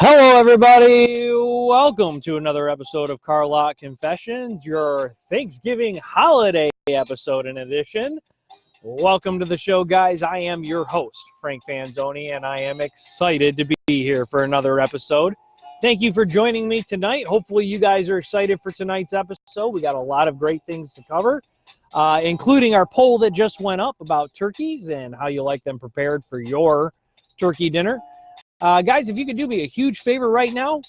Hello, everybody. Welcome to another episode of Carlock Confessions, your Thanksgiving holiday episode in addition. Welcome to the show, guys. I am your host, Frank Fanzoni, and I am excited to be here for another episode. Thank you for joining me tonight. Hopefully, you guys are excited for tonight's episode. We got a lot of great things to cover, including our poll that just went up about turkeys and how you like them prepared for your turkey dinner. Guys, if you could do me a huge favor right now,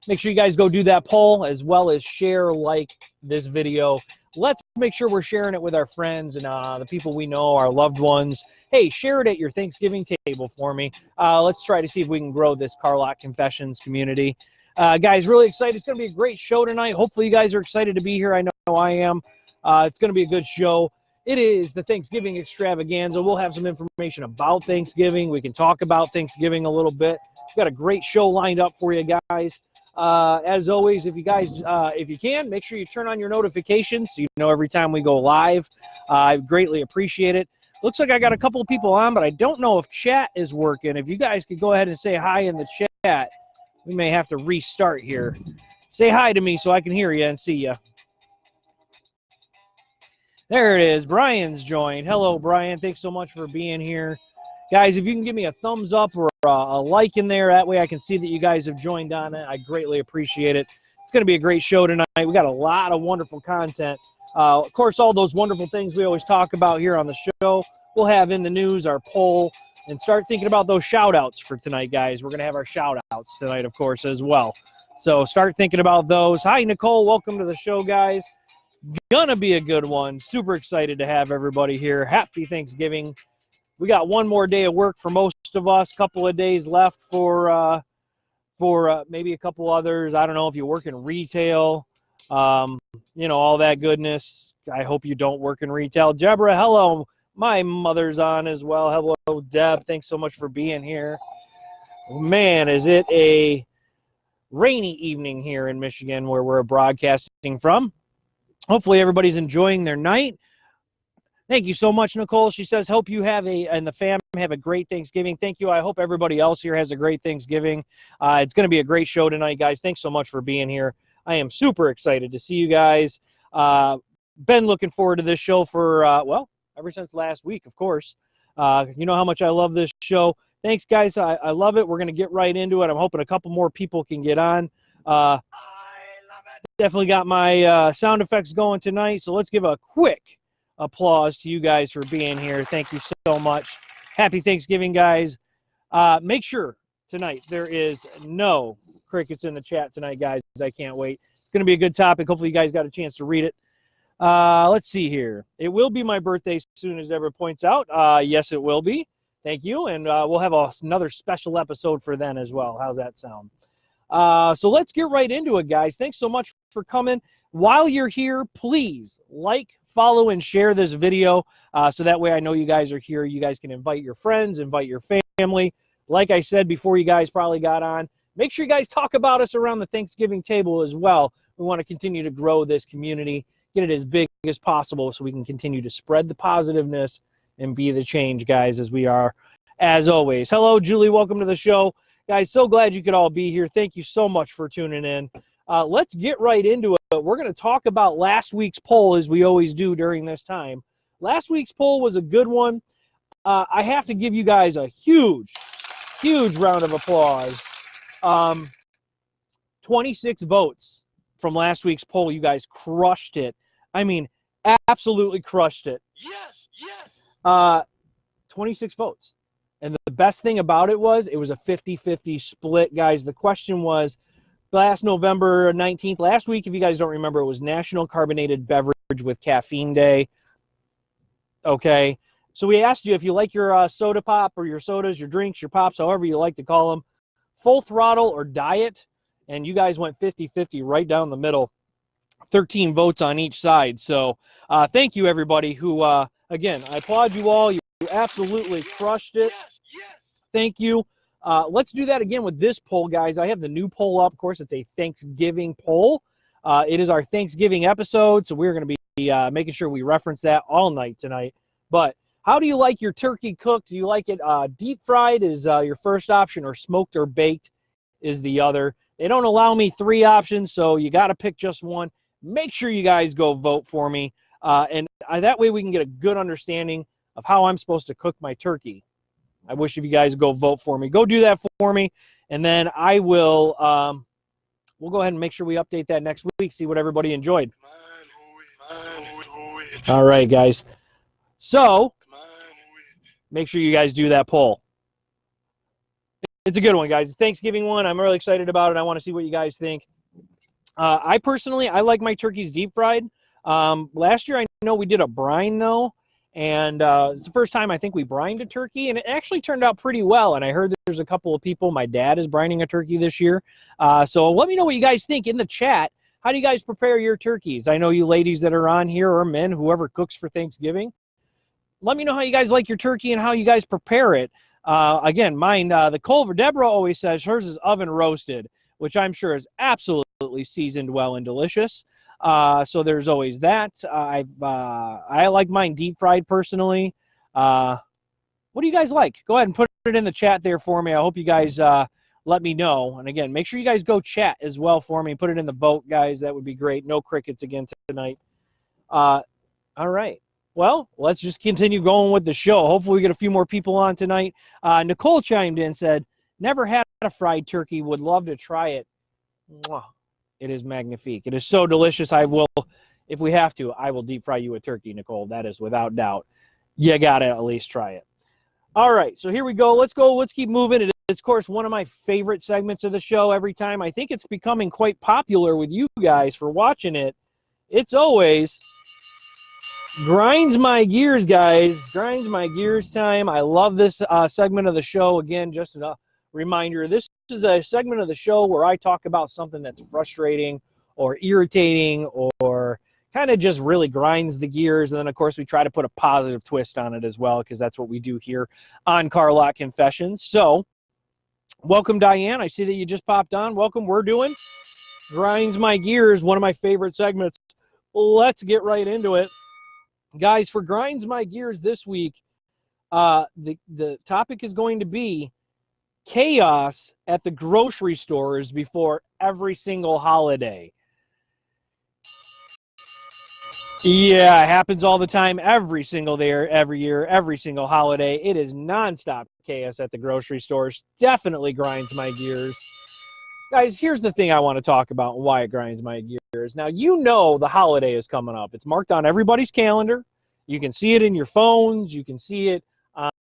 make sure you guys go do that poll as well as share, like this video. Let's make sure we're sharing it with our friends and the people we know, our loved ones. Hey, share it at your Thanksgiving table for me. Let's try to see if we can grow this Carlock Confessions community. Guys, really excited. It's going to be a great show tonight. Hopefully you guys are excited to be here. I know I am. It's going to be a good show. It is the Thanksgiving extravaganza. We'll have some information about Thanksgiving. We can talk about Thanksgiving a little bit. We've got a great show lined up for you guys. As always, if you can, make sure you turn on your notifications so you know every time we go live. I greatly appreciate it. Looks like I got a couple of people on, but I don't know if chat is working. If you guys could go ahead and say hi in the chat, we may have to restart here. Say hi to me so I can hear you and see you. There it is. Brian's joined. Hello, Brian. Thanks so much for being here. Guys, if you can give me a thumbs up or a like in there, that way I can see that you guys have joined on it. I greatly appreciate it. It's going to be a great show tonight. We got a lot of wonderful content. Of course, all those wonderful things we always talk about here on the show, we'll have in the news, our poll, and start thinking about those shout-outs for tonight, guys. We're going to have our shout-outs tonight, of course, as well. So start thinking about those. Hi, Nicole. Welcome to the show, guys. Gonna be a good one. Super excited to have everybody here. Happy Thanksgiving. We got one more day of work for most of us, couple of days left for maybe a couple others. I don't know if you work in retail, all that goodness. I hope you don't work in retail. Deborah, hello. My mother's on as well. Hello, Deb. Thanks so much for being here. Man, is it a rainy evening here in Michigan where we're broadcasting from. Hopefully everybody's enjoying their night. Thank you so much, Nicole. She says, hope you and the fam have a great Thanksgiving. Thank you. I hope everybody else here has a great Thanksgiving. It's going to be a great show tonight, guys. Thanks so much for being here. I am super excited to see you guys. Been looking forward to this show for, ever since last week, of course. You know how much I love this show. Thanks, guys. I love it. We're going to get right into it. I'm hoping a couple more people can get on. Definitely got my sound effects going tonight, so let's give a quick applause to you guys for being here. Thank you so much. Happy Thanksgiving, guys. Make sure tonight there is no crickets in the chat tonight, guys. I can't wait. It's going to be a good topic. Hopefully you guys got a chance to read it. Let's see here. It will be my birthday as soon as Deborah points out. Yes, it will be. Thank you, and we'll have another special episode for then as well. How's that sound? So let's get right into it, guys. Thanks so much for coming. While you're here, please like, follow, and share this video so that way I know you guys are here. You guys can invite your friends, invite your family. Like I said before you guys probably got on, make sure you guys talk about us around the Thanksgiving table as well. We want to continue to grow this community, get it as big as possible so we can continue to spread the positiveness and be the change, guys, as we are, as always. Hello, Julie. Welcome to the show. Guys, so glad you could all be here. Thank you so much for tuning in. Let's get right into it. We're going to talk about last week's poll, as we always do during this time. Last week's poll was a good one. I have to give you guys a huge round of applause. 26 votes from last week's poll. You guys crushed it. I mean, absolutely crushed it. Yes, yes. 26 votes. And the best thing about it was a 50-50 split, guys. The question was, last November 19th, last week, if you guys don't remember, it was National Carbonated Beverage with Caffeine Day. Okay. So we asked you if you like your soda pop or your sodas, your drinks, your pops, however you like to call them, full throttle or diet. And you guys went 50-50 right down the middle. 13 votes on each side. So thank you, everybody, who, again, I applaud you all. You absolutely crushed it. Yes, yes. Thank you. Let's do that again with this poll, guys. I have the new poll up. Of course, it's a Thanksgiving poll. It is our Thanksgiving episode, so we're going to be making sure we reference that all night tonight. But how do you like your turkey cooked? Do you like it deep fried is your first option, or smoked or baked is the other. They don't allow me 3 options, so you got to pick just one. Make sure you guys go vote for me, and that way we can get a good understanding of how I'm supposed to cook my turkey. I wish if you guys go vote for me. Go do that for me, and then I will we'll go ahead and make sure we update that next week, see what everybody enjoyed. All right, guys. So make sure you guys do that poll. It's a good one, guys. Thanksgiving one. I'm really excited about it. I want to see what you guys think. I personally like my turkeys deep fried. Last year, I know we did a brine, though. And it's the first time I think we brined a turkey, and it actually turned out pretty well. And I heard that there's a couple of people. My dad is brining a turkey this year. So let me know what you guys think in the chat. How do you guys prepare your turkeys? I know you ladies that are on here, or men, whoever cooks for Thanksgiving. Let me know how you guys like your turkey and how you guys prepare it. Again, mine, the Culver, Deborah always says hers is oven roasted, which I'm sure is absolutely seasoned well and delicious. So there's always that. I like mine deep fried personally. What do you guys like? Go ahead and put it in the chat there for me. I hope you guys let me know. And again, make sure you guys go chat as well for me. Put it in the vote, guys. That would be great. No crickets again tonight. All right. Well, let's just continue going with the show. Hopefully we get a few more people on tonight. Nicole chimed in, said, never had a fried turkey. Would love to try it. Mwah. It is magnifique. It is so delicious. I will, if we have to, I will deep fry you a turkey, Nicole. That is without doubt. You got to at least try it. All right, so here we go. Let's go. Let's keep moving. It is, of course, one of my favorite segments of the show every time. I think it's becoming quite popular with you guys for watching it. It's always Grinds My Gears, guys. Grinds My Gears time. I love this segment of the show. Again, just a reminder, this is a segment of the show where I talk about something that's frustrating or irritating or kind of just really grinds the gears. And then, of course, we try to put a positive twist on it as well, because that's what we do here on Carlock Confessions. So, welcome, Diane. I see that you just popped on. Welcome. We're doing Grinds My Gears, one of my favorite segments. Let's get right into it. Guys, for Grinds My Gears this week, the topic is going to be chaos at the grocery stores before every single holiday. Yeah, it happens all the time, every single day, every year, every single holiday. It is nonstop chaos at the grocery stores. Definitely grinds my gears. Guys, here's the thing I want to talk about and why it grinds my gears. Now, you know the holiday is coming up. It's marked on everybody's calendar. You can see it in your phones. You can see it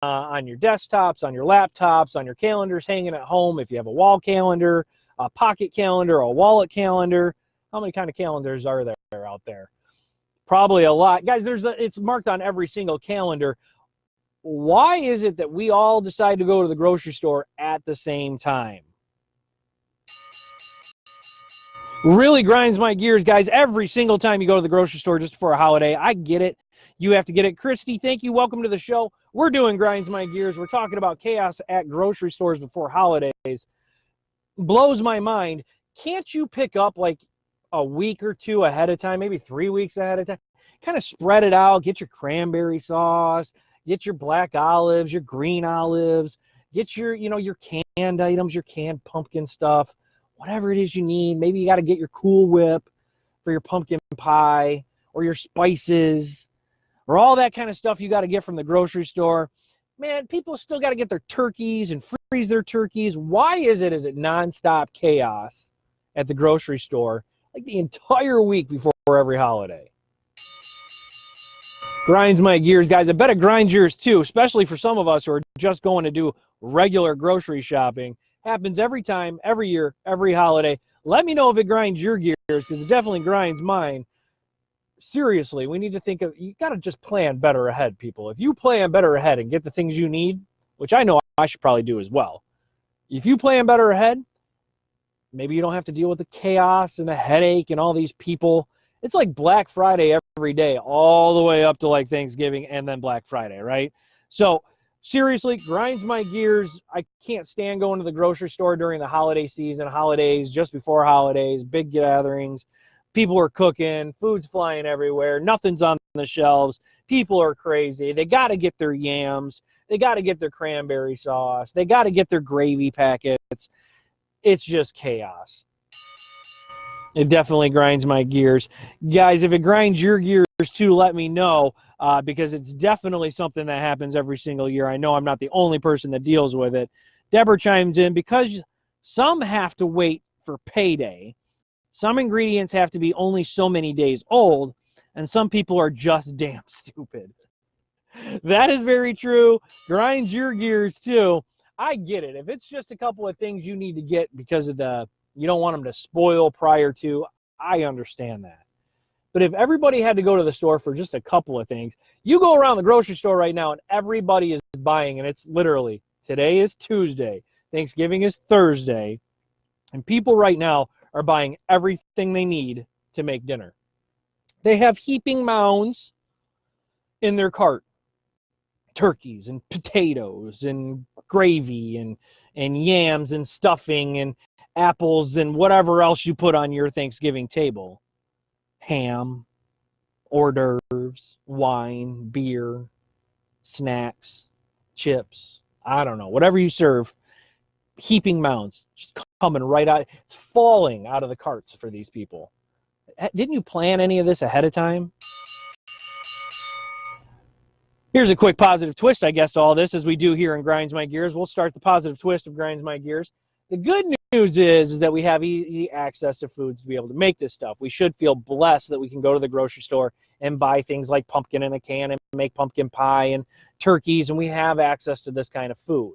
on your desktops, on your laptops, on your calendars hanging at home. If you have a wall calendar, a pocket calendar, a wallet calendar. How many kind of calendars are there out there? Probably a lot. Guys, it's marked on every single calendar. Why is it that we all decide to go to the grocery store at the same time? Really grinds my gears, guys. Every single time you go to the grocery store just before a holiday, I get it. You have to get it. Christy, thank you. Welcome to the show. We're doing Grinds My Gears. We're talking about chaos at grocery stores before holidays. Blows my mind. Can't you pick up like a week or two ahead of time, maybe 3 weeks ahead of time? Kind of spread it out. Get your cranberry sauce. Get your black olives, your green olives. Get your, your canned items, your canned pumpkin stuff. Whatever it is you need. Maybe you got to get your Cool Whip for your pumpkin pie or your spices or all that kind of stuff you got to get from the grocery store. Man, people still got to get their turkeys and freeze their turkeys. Why is it nonstop chaos at the grocery store like the entire week before every holiday? Grinds my gears, guys. I bet it grinds yours too, especially for some of us who are just going to do regular grocery shopping. Happens every time, every year, every holiday. Let me know if it grinds your gears, because it definitely grinds mine. Seriously, we need to think of, you got to just plan better ahead, people. If you plan better ahead and get the things you need, which I know I should probably do as well. If you plan better ahead, maybe you don't have to deal with the chaos and the headache and all these people. It's like Black Friday every day, all the way up to like Thanksgiving and then Black Friday, right? So seriously, grinds my gears. I can't stand going to the grocery store during the holiday season, holidays, just before holidays, big gatherings. People are cooking, food's flying everywhere, nothing's on the shelves. People are crazy. They got to get their yams. They got to get their cranberry sauce. They got to get their gravy packets. it's just chaos. It definitely grinds my gears. Guys, if it grinds your gears too, let me know, because it's definitely something that happens every single year. I know I'm not the only person that deals with it. Deborah chimes in, because some have to wait for payday. Some ingredients have to be only so many days old, and some people are just damn stupid. That is very true. Grinds your gears too. I get it. If it's just a couple of things you need to get because of you don't want them to spoil prior to, I understand that. But if everybody had to go to the store for just a couple of things, you go around the grocery store right now and everybody is buying, and it's literally, today is Tuesday, Thanksgiving is Thursday, and people right now are buying everything they need to make dinner. They have heaping mounds in their cart. Turkeys and potatoes and gravy and yams and stuffing and apples and whatever else you put on your Thanksgiving table. Ham, hors d'oeuvres, wine, beer, snacks, chips, I don't know, whatever you serve, heaping mounds, just coming right out. It's falling out of the carts for these people. Didn't you plan any of this ahead of time? Here's a quick positive twist, I guess, to all this, as we do here in Grinds My Gears. We'll start the positive twist of Grinds My Gears. The good news is that we have easy access to foods to be able to make this stuff. We should feel blessed that we can go to the grocery store and buy things like pumpkin in a can and make pumpkin pie and turkeys, and we have access to this kind of food.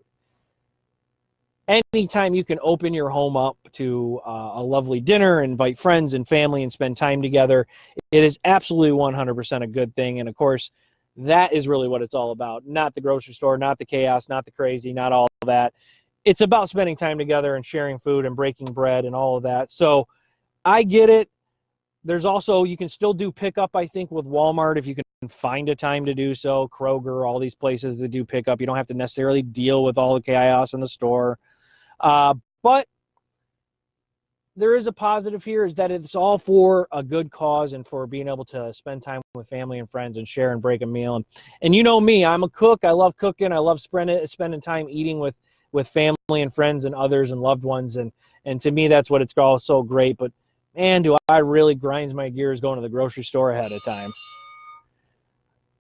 Anytime you can open your home up to a lovely dinner, invite friends and family, and spend time together, it is absolutely 100% a good thing. And, of course, that is really what it's all about. Not the grocery store, not the chaos, not the crazy, not all that. It's about spending time together and sharing food and breaking bread and all of that. So I get it. There's also, you can still do pickup, I think, with Walmart if you can find a time to do so. Kroger, all these places that do pickup. You don't have to necessarily deal with all the chaos in the store. But there is a positive here, is that it's all for a good cause and for being able to spend time with family and friends and share and break a meal. And you know me, I'm a cook. I love cooking. I love spending time eating with family and friends and others and loved ones. And to me, that's what it's all so great. But man, do I really grinds my gears going to the grocery store ahead of time.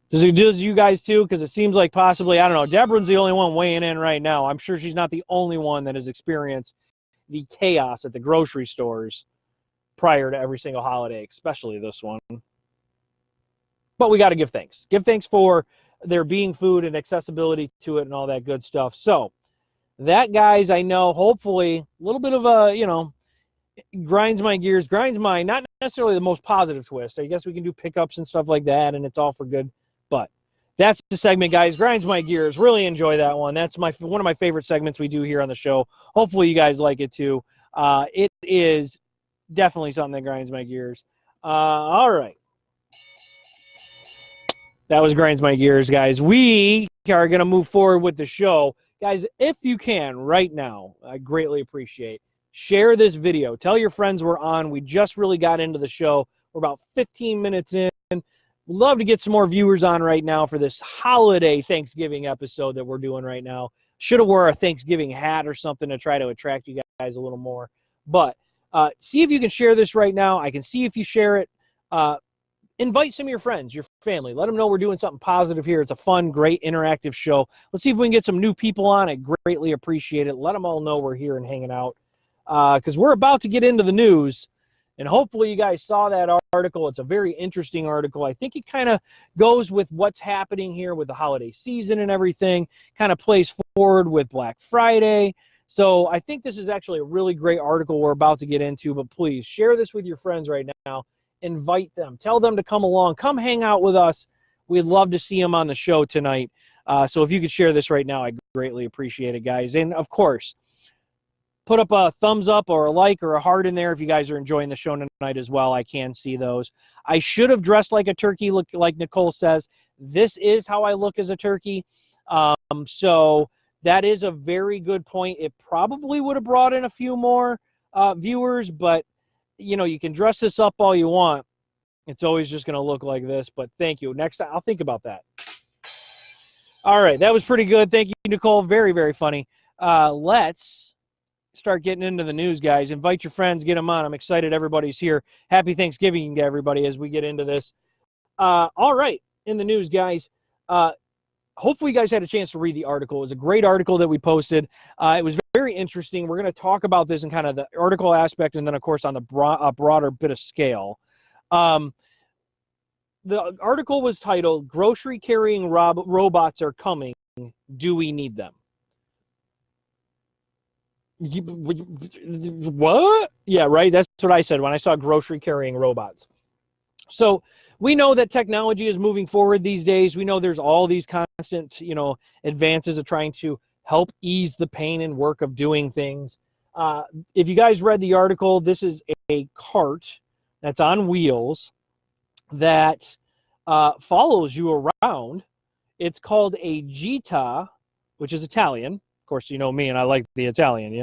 Does it do you guys too? Because it seems like possibly, I don't know, Deborah's the only one weighing in right now. I'm sure she's not the only one that has experienced the chaos at the grocery stores prior to every single holiday, especially this one. But we got to give thanks. Give thanks for there being food and accessibility to it and all that good stuff. So that, guys, I know, hopefully a little bit of a, grinds my gears, grinds my, not necessarily the most positive twist. I guess we can do pickups and stuff like that, and it's all for good. But that's the segment, guys. Grinds my gears. Really enjoy that one. That's one of my favorite segments we do here on the show. Hopefully you guys like it too. It is definitely something that grinds my gears. All right. That was Grinds My Gears, guys. We are going to move forward with the show. Guys, if you can right now, I greatly appreciate, share this video. Tell your friends we're on. We just really got into the show. We're about 15 minutes in. We'd love to get some more viewers on right now for this holiday Thanksgiving episode that we're doing right now. Should have wore a Thanksgiving hat or something to try to attract you guys a little more. But see if you can share this right now. I can see if you share it. Invite some of your friends, your family. Let them know we're doing something positive here. It's a fun, great, interactive show. Let's see if we can get some new people on. I greatly appreciate it. Let them all know we're here and hanging out, because we're about to get into the news. And hopefully you guys saw that article. It's a very interesting article. I think it kind of goes with what's happening here with the holiday season and everything, kind of plays forward with Black Friday. So I think this is actually a really great article we're about to get into. But please share this with your friends right now. Invite them. Tell them to come along. Come hang out with us. We'd love to see them on the show tonight. So if you could share this right now, I greatly appreciate it, guys. And, of course, put up a thumbs up or a like or a heart in there if you guys are enjoying the show tonight as well. I can see those. I should have dressed like a turkey, like Nicole says. This is how I look as a turkey. So that is a very good point. It probably would have brought in a few more viewers, but, you can dress this up all you want. It's always just going to look like this, but thank you. Next time, I'll think about that. All right, that was pretty good. Thank you, Nicole. Very, very funny. Let's start getting into the news, guys. Invite your friends, get them on. I'm excited everybody's here. Happy Thanksgiving to everybody as we get into this. All right, in the news, guys. Hopefully you guys had a chance to read the article. It was a great article that we posted. It was very interesting. We're going to talk about this in kind of the article aspect and then, of course, on the broader bit of scale. The article was titled, Grocery Carrying Robots Are Coming. Do we need them? What? Yeah, right. That's what I said when I saw grocery carrying robots. So we know that technology is moving forward these days. We know there's all these constant, advances of trying to help ease the pain and work of doing things. If you guys read the article, this is a cart that's on wheels that follows you around. It's called a Gita, which is Italian. Of course, you know me, and I like the Italian,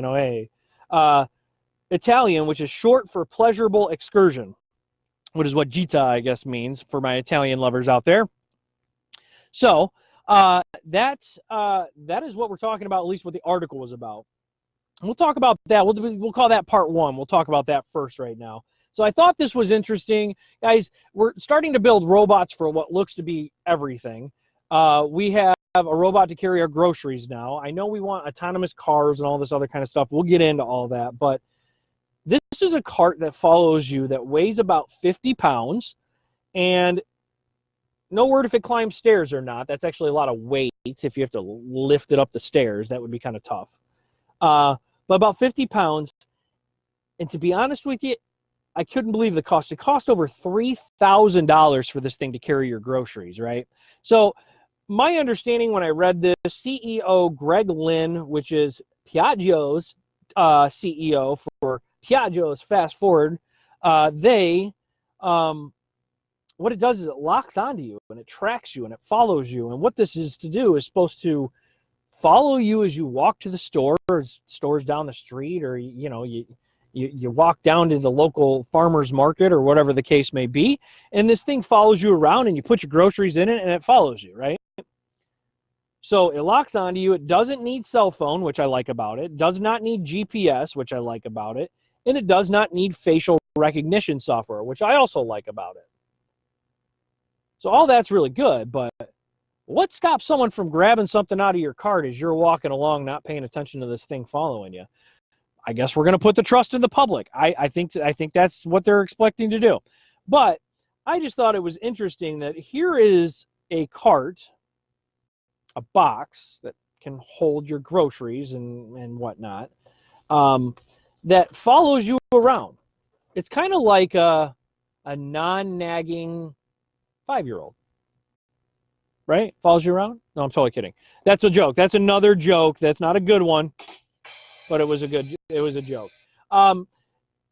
Italian, which is short for pleasurable excursion, which is what Gita, I guess, means for my Italian lovers out there. So that is what we're talking about, at least what the article was about. We'll talk about that. We'll call that part one. We'll talk about that first right now. So I thought this was interesting. Guys, we're starting to build robots for what looks to be everything. We have a robot to carry our groceries now. I know we want autonomous cars and all this other kind of stuff. We'll get into all that, but this is a cart that follows you that weighs about 50 pounds, and no word if it climbs stairs or not. That's actually a lot of weight. If you have to lift it up the stairs, that would be kind of tough. But about 50 pounds, and to be honest with you, I couldn't believe the cost. It cost over $3,000 for this thing to carry your groceries, right? So my understanding when I read this, CEO Greg Lynn, which is Piaggio's CEO for Piaggio's Fast Forward, what it does is it locks onto you and it tracks you and it follows you. And what this is to do is supposed to follow you as you walk to the stores down the street, or you walk down to the local farmer's market or whatever the case may be, and this thing follows you around and you put your groceries in it and it follows you, right? So it locks onto you. It doesn't need cell phone, which I like about it. It does not need GPS, which I like about it. And it does not need facial recognition software, which I also like about it. So all that's really good, but what stops someone from grabbing something out of your cart as you're walking along, not paying attention to this thing following you? I guess we're going to put the trust in the public. I think that's what they're expecting to do. But I just thought it was interesting that here is a cart, a box that can hold your groceries and whatnot, that follows you around. It's kind of like a non-nagging 5-year-old, right? Follows you around? No, I'm totally kidding. That's a joke. That's another joke. That's not a good one, but it was a joke.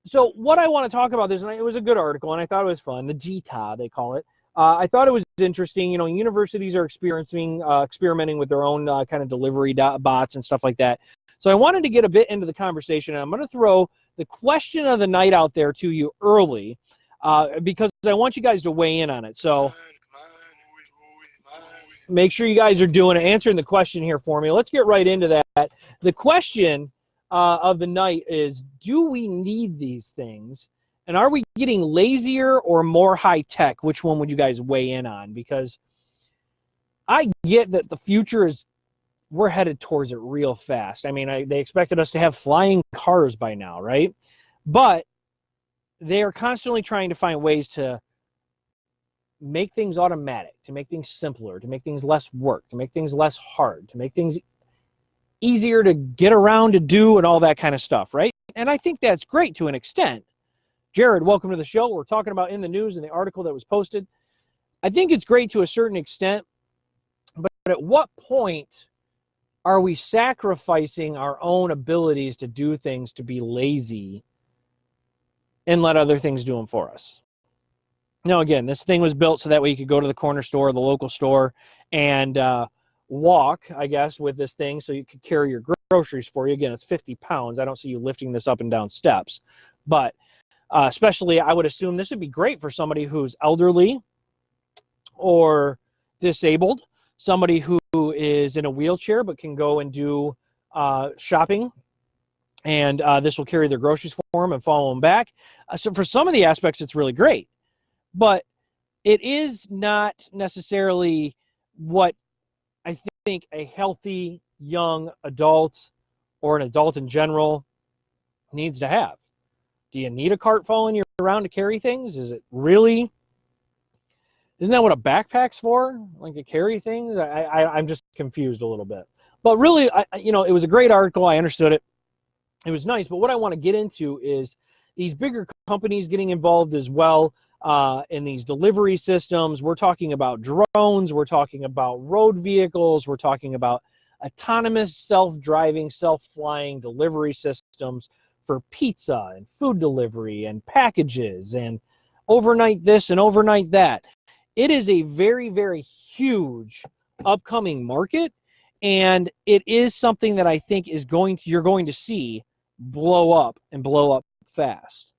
So what I want to talk about this, and it was a good article, and I thought it was fun. The Gita, they call it. I thought it was interesting. Universities are experimenting with their own kind of delivery bots and stuff like that. So I wanted to get a bit into the conversation, and I'm going to throw the question of the night out there to you early because I want you guys to weigh in on it. So make sure you guys are answering the question here for me. Let's get right into that. The question of the night is, do we need these things? And are we getting lazier or more high tech? Which one would you guys weigh in on? Because I get that the future is, we're headed towards it real fast. I mean, they expected us to have flying cars by now, right? But they are constantly trying to find ways to make things automatic, to make things simpler, to make things less work, to make things less hard, to make things easier to get around to do and all that kind of stuff, right? And I think that's great to an extent. Jared, welcome to the show. We're talking about in the news and the article that was posted. I think it's great to a certain extent, but at what point are we sacrificing our own abilities to do things, to be lazy, and let other things do them for us? Now, again, this thing was built so that way you could go to the corner store, the local store, and walk, I guess, with this thing so you could carry your groceries for you. Again, it's 50 pounds. I don't see you lifting this up and down steps. But especially, I would assume this would be great for somebody who's elderly or disabled, somebody who is in a wheelchair but can go and do shopping and this will carry their groceries for them and follow them back. So for some of the aspects, it's really great, but it is not necessarily what I think a healthy young adult or an adult in general needs to have. Do you need a cart following you around to carry things? Is it really? Isn't that what a backpack's for? Like to carry things? I'm just confused a little bit. But really, it was a great article. I understood it. It was nice. But what I want to get into is these bigger companies getting involved as well in these delivery systems. We're talking about drones. We're talking about road vehicles. We're talking about autonomous, self-driving, self-flying delivery systems for pizza and food delivery and packages and overnight this and overnight that. It is a very, very huge upcoming market, and it is something that I think you're going to see blow up and blow up fast.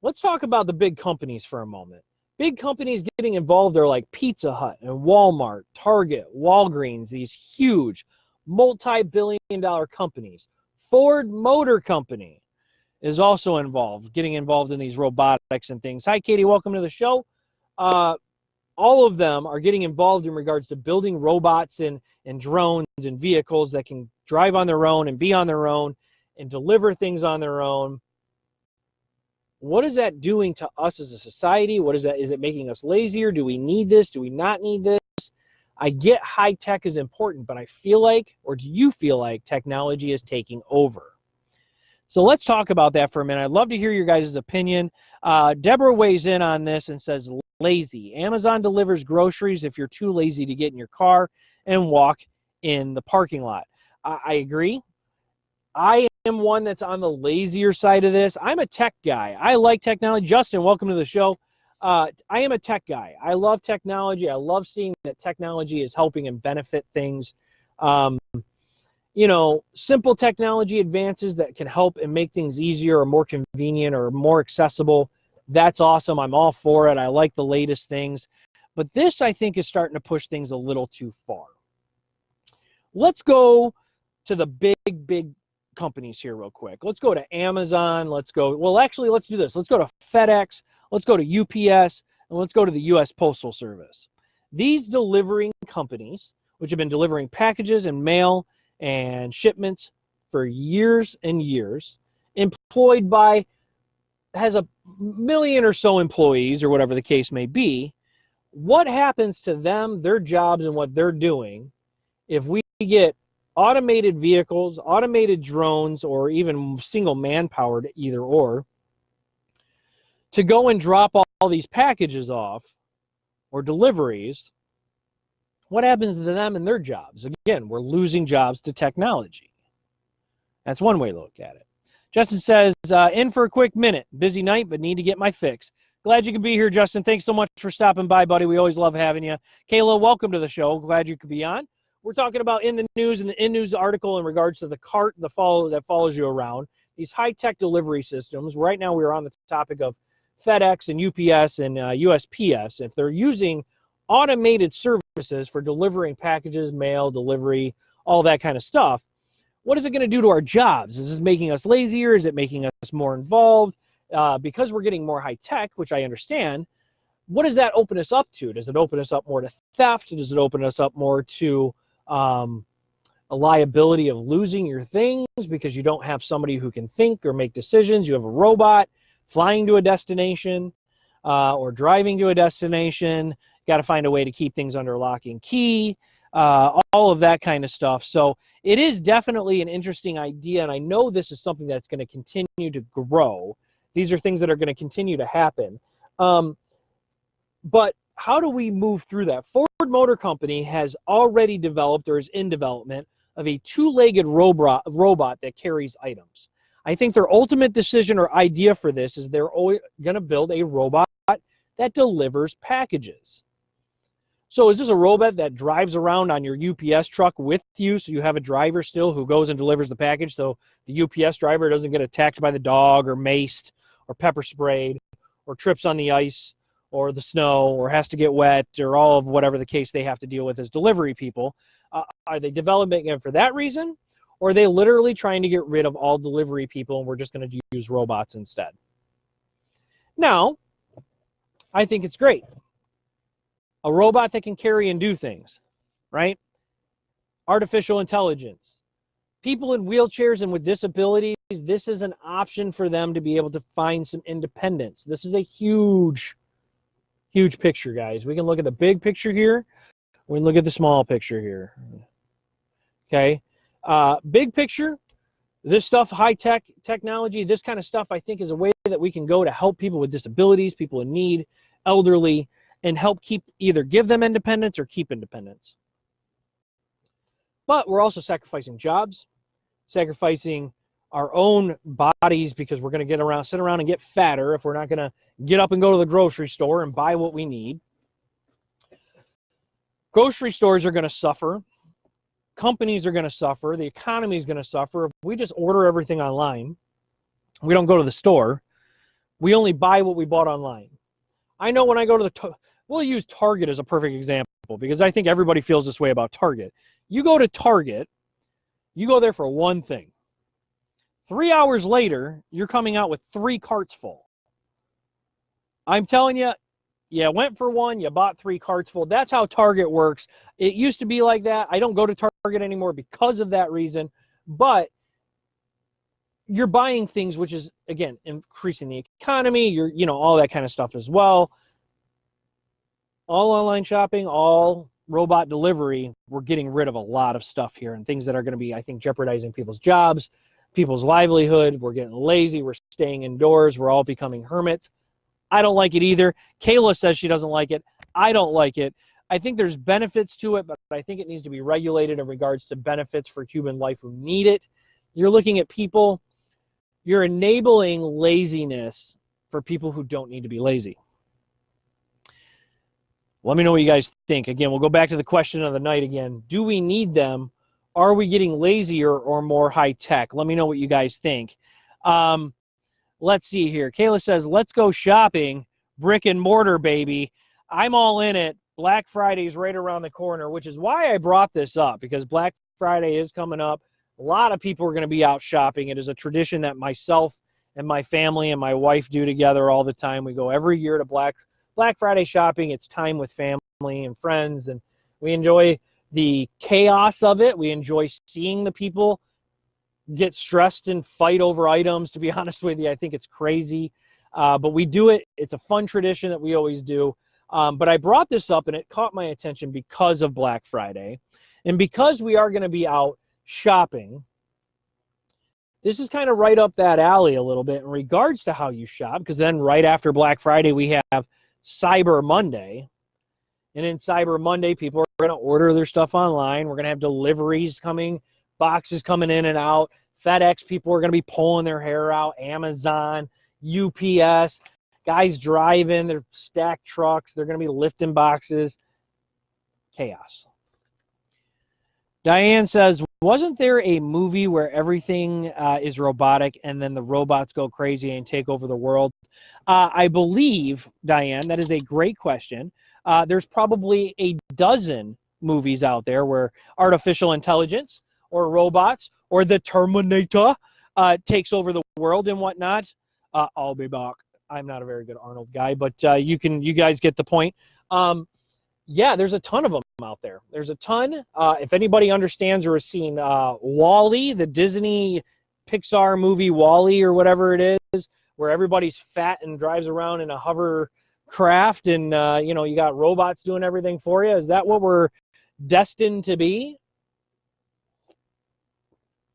Let's talk about the big companies for a moment. Big companies getting involved are like Pizza Hut and Walmart, Target, Walgreens, these huge multi-billion-dollar companies. Ford Motor Company is also involved, getting involved in these robotics and things. Hi, Katie. Welcome to the show. All of them are getting involved in regards to building robots and drones and vehicles that can drive on their own and be on their own and deliver things on their own. What is that doing to us as a society? What is that? Is it making us lazier? Do we need this? Do we not need this? I get high tech is important, but I feel like, or do you feel like technology is taking over? So let's talk about that for a minute. I'd love to hear your guys' opinion. Deborah weighs in on this and says, lazy. Amazon delivers groceries if you're too lazy to get in your car and walk in the parking lot. I agree. I am one that's on the lazier side of this. I'm a tech guy. I like technology. Justin, welcome to the show. I am a tech guy. I love technology. I love seeing that technology is helping and benefit things. Simple technology advances that can help and make things easier or more convenient or more accessible. That's awesome. I'm all for it. I like the latest things. But this, I think, is starting to push things a little too far. Let's go to the big companies here real quick. Let's go to Amazon. Let's do this. Let's go to FedEx. Let's go to UPS. And let's go to the U.S. Postal Service. These delivering companies, which have been delivering packages and mail and shipments for years and years, has a million or so employees or whatever the case may be. What happens to them, their jobs, and what they're doing if we get automated vehicles, automated drones, or even single man-powered either or to go and drop all these packages off or deliveries? What happens to them and their jobs? Again, we're losing jobs to technology. That's one way to look at it. Justin says, in for a quick minute. Busy night, but need to get my fix. Glad you could be here, Justin. Thanks so much for stopping by, buddy. We always love having you. Kayla, welcome to the show. Glad you could be on. We're talking about in the news, and the in-news article in regards to the cart that follows you around, these high-tech delivery systems. Right now we're on the topic of FedEx and UPS and USPS. If they're using automated services for delivering packages, mail, delivery, all that kind of stuff, what is it going to do to our jobs? Is this making us lazier? Is it making us more involved? Because we're getting more high tech, which I understand, what does that open us up to? Does it open us up more to theft? Does it open us up more to a liability of losing your things because you don't have somebody who can think or make decisions? You have a robot flying to a destination or driving to a destination. Got to find a way to keep things under lock and key. All of that kind of stuff. So it is definitely an interesting idea, and I know this is something that's going to continue to grow. These are things that are going to continue to happen. But how do we move through that? Ford Motor Company has already developed or is in development of a two-legged robot that carries items. I think their ultimate decision or idea for this is they're going to build a robot that delivers packages. So is this a robot that drives around on your UPS truck with you, so you have a driver still who goes and delivers the package so the UPS driver doesn't get attacked by the dog or maced or pepper sprayed or trips on the ice or the snow or has to get wet or all of whatever the case they have to deal with as delivery people? Are they developing it for that reason? Or are they literally trying to get rid of all delivery people and we're just going to use robots instead? Now, I think it's great. A robot that can carry and do things, right? Artificial intelligence. People in wheelchairs and with disabilities, this is an option for them to be able to find some independence. This is a huge, huge picture, guys. We can look at the big picture here. We can look at the small picture here. Okay. Big picture, this stuff, high-tech technology, this kind of stuff, I think is a way that we can go to help people with disabilities, people in need, elderly, and help either give them independence or keep independence. But we're also sacrificing jobs, sacrificing our own bodies because we're going to sit around and get fatter if we're not going to get up and go to the grocery store and buy what we need. Grocery stores are going to suffer. Companies are going to suffer. The economy is going to suffer. If we just order everything online, we don't go to the store. We only buy what we bought online. I know when I go to we'll use Target as a perfect example because I think everybody feels this way about Target. You go to Target, you go there for one thing. 3 hours later, you're coming out with 3 carts full. I'm telling you, you went for one, you bought 3 carts full. That's how Target works. It used to be like that. I don't go to Target anymore because of that reason. But you're buying things, which is, again, increasing the economy. You're, all that kind of stuff as well. All online shopping, all robot delivery, we're getting rid of a lot of stuff here and things that are going to be, I think, jeopardizing people's jobs, people's livelihood. We're getting lazy. We're staying indoors. We're all becoming hermits. I don't like it either. Kayla says she doesn't like it. I don't like it. I think there's benefits to it, but I think it needs to be regulated in regards to benefits for human life who need it. You're looking at people, you're enabling laziness for people who don't need to be lazy. Let me know what you guys think. Again, we'll go back to the question of the night again. Do we need them? Are we getting lazier or more high tech? Let me know what you guys think. Let's see here. Kayla says, let's go shopping. Brick and mortar, baby. I'm all in it. Black Friday is right around the corner, which is why I brought this up, because Black Friday is coming up. A lot of people are going to be out shopping. It is a tradition that myself and my family and my wife do together all the time. We go every year to Black Friday shopping. It's time with family and friends, and we enjoy the chaos of it. We enjoy seeing the people get stressed and fight over items. To be honest with you, I think it's crazy, but we do it. It's a fun tradition that we always do. But I brought this up, and it caught my attention because of Black Friday, and because we are going to be out shopping. This is kind of right up that alley a little bit in regards to how you shop, because then right after Black Friday, we have Cyber Monday. And in Cyber Monday, people are going to order their stuff online. We're going to have deliveries coming, boxes coming in and out. FedEx people are going to be pulling their hair out. Amazon, UPS, guys driving their stacked trucks. They're going to be lifting boxes. Chaos. Diane says, wasn't there a movie where everything is robotic and then the robots go crazy and take over the world? I believe, Diane, that is a great question. There's probably a dozen movies out there where artificial intelligence or robots or the Terminator takes over the world and whatnot. I'll be back. I'm not a very good Arnold guy, but you guys get the point. Yeah, there's a ton of them out there. There's a ton. If anybody understands or has seen WALL-E, the Disney Pixar movie WALL-E or whatever it is, where everybody's fat and drives around in a hovercraft and, you got robots doing everything for you. Is that what we're destined to be?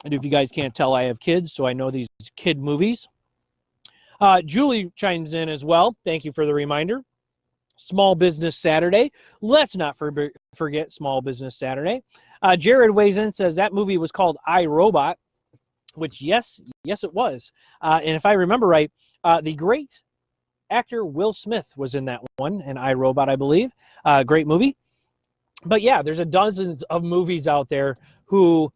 And if you guys can't tell, I have kids, so I know these kid movies. Julie chimes in as well. Thank you for the reminder. Small Business Saturday. Let's not forget Small Business Saturday. Jared weighs in, says that movie was called I, Robot, which, yes, it was. And if I remember right, the great actor Will Smith was in that one, in I, Robot, I believe. Great movie. But yeah, there's a dozens of movies out there who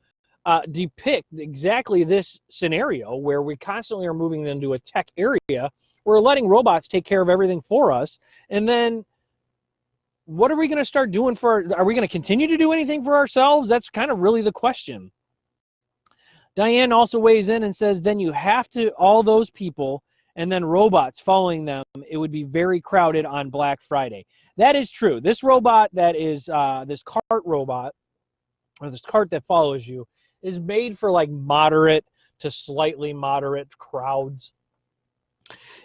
depict exactly this scenario where we constantly are moving into a tech area. We're letting robots take care of everything for us. And then what are we going to start doing are we going to continue to do anything for ourselves? That's kind of really the question. Diane also weighs in and says, then you have to, all those people and then robots following them, it would be very crowded on Black Friday. That is true. This robot that is, this cart robot, or this cart that follows you, is made for like moderate to slightly moderate crowds.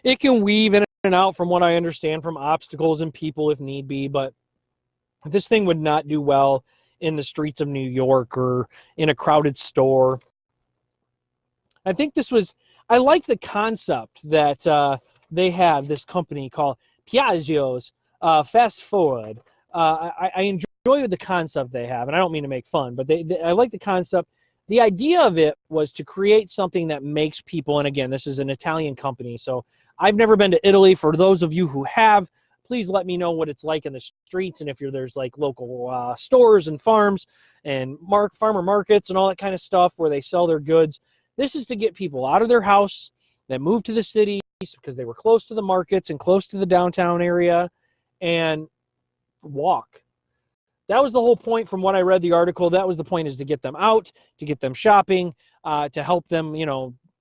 It can weave in and out, from what I understand, from obstacles and people if need be, but this thing would not do well in the streets of New York or in a crowded store. I think this was, I like the concept that they have, this company called Piaggio's Fast Forward. I enjoy the concept they have, and I don't mean to make fun, but I like the concept. The idea of it was to create something that makes people, and again, this is an Italian company, so I've never been to Italy. For those of you who have, please let me know what it's like in the streets, and if there's like local stores and farms and farmer markets and all that kind of stuff where they sell their goods. This is to get people out of their house that moved to the cities because they were close to the markets and close to the downtown area and walk. That was the whole point from what I read the article. That was the point, is to get them out, to get them shopping, to help them,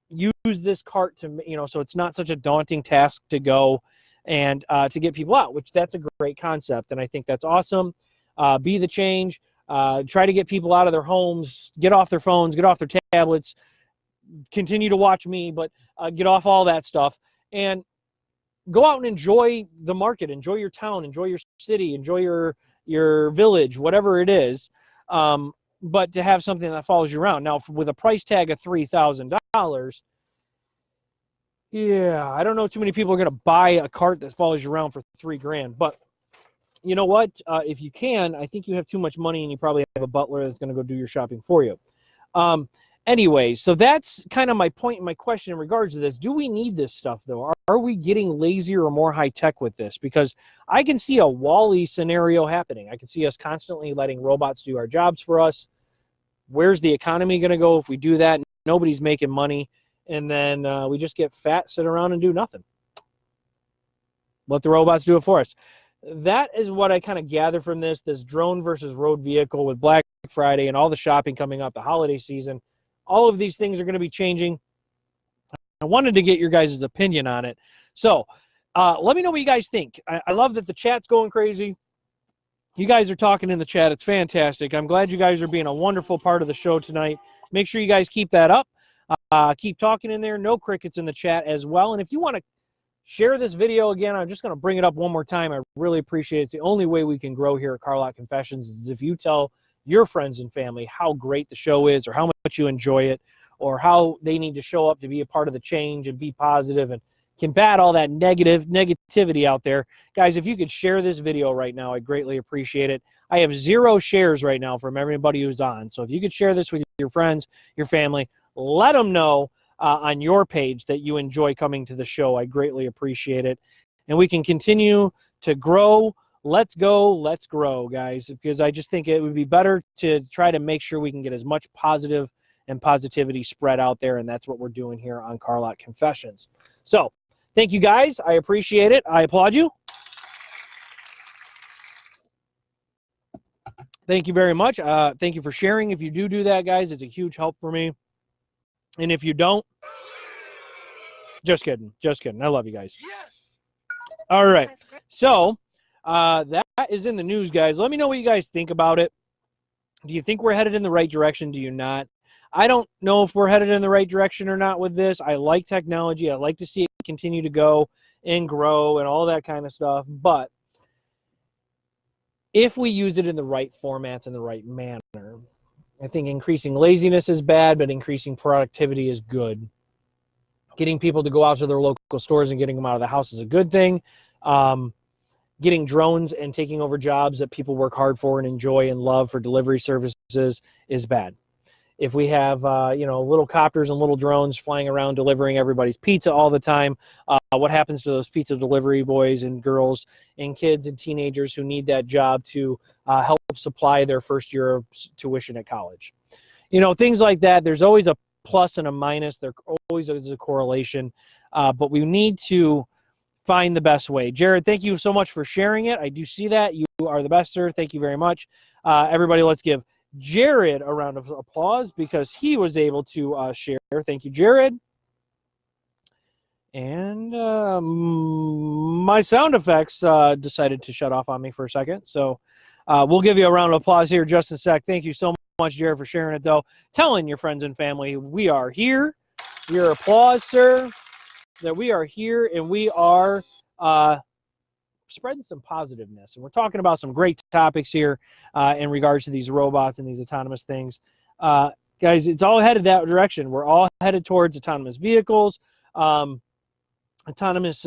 use this cart to, so it's not such a daunting task to go and to get people out, which that's a great concept. And I think that's awesome. Be the change, try to get people out of their homes, get off their phones, get off their tablets, continue to watch me, but get off all that stuff and go out and enjoy the market, enjoy your town, enjoy your city, enjoy your village, whatever it is. But to have something that follows you around. Now, with a price tag of $3,000, yeah, I don't know too many people are going to buy a cart that follows you around for $3,000. But you know what? If you can, I think you have too much money and you probably have a butler that's going to go do your shopping for you. Anyway, so that's kind of my point and my question in regards to this. Do we need this stuff, though? Are we getting lazier or more high-tech with this? Because I can see a WALL-E scenario happening. I can see us constantly letting robots do our jobs for us. Where's the economy going to go if we do that? Nobody's making money, and then we just get fat, sit around, and do nothing. Let the robots do it for us. That is what I kind of gather from this drone versus road vehicle with Black Friday and all the shopping coming up, the holiday season. All of these things are going to be changing. I wanted to get your guys' opinion on it. So let me know what you guys think. I love that the chat's going crazy. You guys are talking in the chat. It's fantastic. I'm glad you guys are being a wonderful part of the show tonight. Make sure you guys keep that up. Keep talking in there. No crickets in the chat as well. And if you want to share this video again, I'm just going to bring it up one more time. I really appreciate it. It's the only way we can grow here at Car Lot Confessions is if you tell your friends and family how great the show is, or how much you enjoy it, or how they need to show up to be a part of the change and be positive and combat all that negativity out there. Guys, if you could share this video right now, I'd greatly appreciate it. I have 0 shares right now from everybody who's on. So if you could share this with your friends, your family, let them know on your page that you enjoy coming to the show. I greatly appreciate it. And we can continue to grow. Let's go, let's grow, guys, because I just think it would be better to try to make sure we can get as much positive and positivity spread out there, and that's what we're doing here on Car Lot Confessions. So, thank you, guys. I appreciate it. I applaud you. Thank you very much. Thank you for sharing. If you do that, guys, it's a huge help for me. And if you don't, just kidding. Just kidding. I love you guys. Yes. All right. So, that is in the news, guys. Let me know what you guys think about it. Do you think we're headed in the right direction? Do you not? I don't know if we're headed in the right direction or not with this. I like technology. I like to see it continue to go and grow and all that kind of stuff. But if we use it in the right formats and the right manner, I think increasing laziness is bad, but increasing productivity is good. Getting people to go out to their local stores and getting them out of the house is a good thing. Getting drones and taking over jobs that people work hard for and enjoy and love for delivery services is bad. If we have, little copters and little drones flying around delivering everybody's pizza all the time, what happens to those pizza delivery boys and girls and kids and teenagers who need that job to help supply their first year of tuition at college? Things like that. There's always a plus and a minus. There always is a correlation, but we need to find the best way. Jared, thank you so much for sharing it. I do see that. You are the best, sir. Thank you very much. Everybody, let's give Jared a round of applause because he was able to share. Thank you, Jared. And my sound effects decided to shut off on me for a second. So we'll give you a round of applause here just in a sec. Thank you so much, Jared, for sharing it, though. Telling your friends and family we are here. Your applause, sir, that we are here and we are spreading some positiveness. And we're talking about some great topics here in regards to these robots and these autonomous things. Guys, it's all headed that direction. We're all headed towards autonomous vehicles. Autonomous,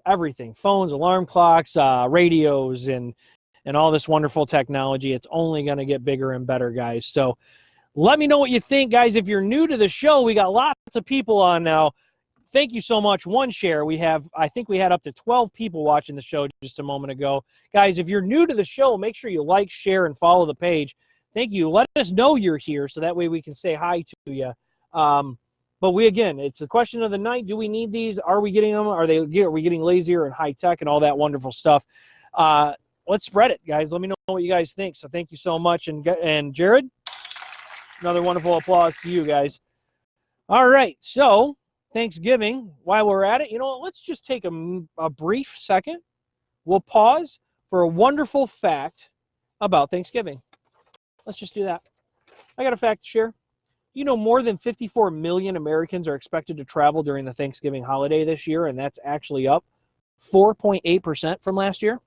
everything, phones, alarm clocks, radios, and all this wonderful technology. It's only going to get bigger and better, guys. So let me know what you think, guys. If you're new to the show, we got lots of people on now. Thank you so much. One share. I think we had up to 12 people watching the show just a moment ago. Guys, if you're new to the show, make sure you like, share, and follow the page. Thank you. Let us know you're here so that way we can say hi to you. But it's the question of the night. Do we need these? Are we getting them? Are we getting lazier and high tech and all that wonderful stuff? Let's spread it, guys. Let me know what you guys think. So thank you so much. And Jared, another wonderful applause to you guys. All right. So Thanksgiving, while we're at it, let's just take a brief second. We'll pause for a wonderful fact about Thanksgiving. Let's just do that. I got a fact to share. More than 54 million Americans are expected to travel during the Thanksgiving holiday this year, and that's actually up 4.8% from last year.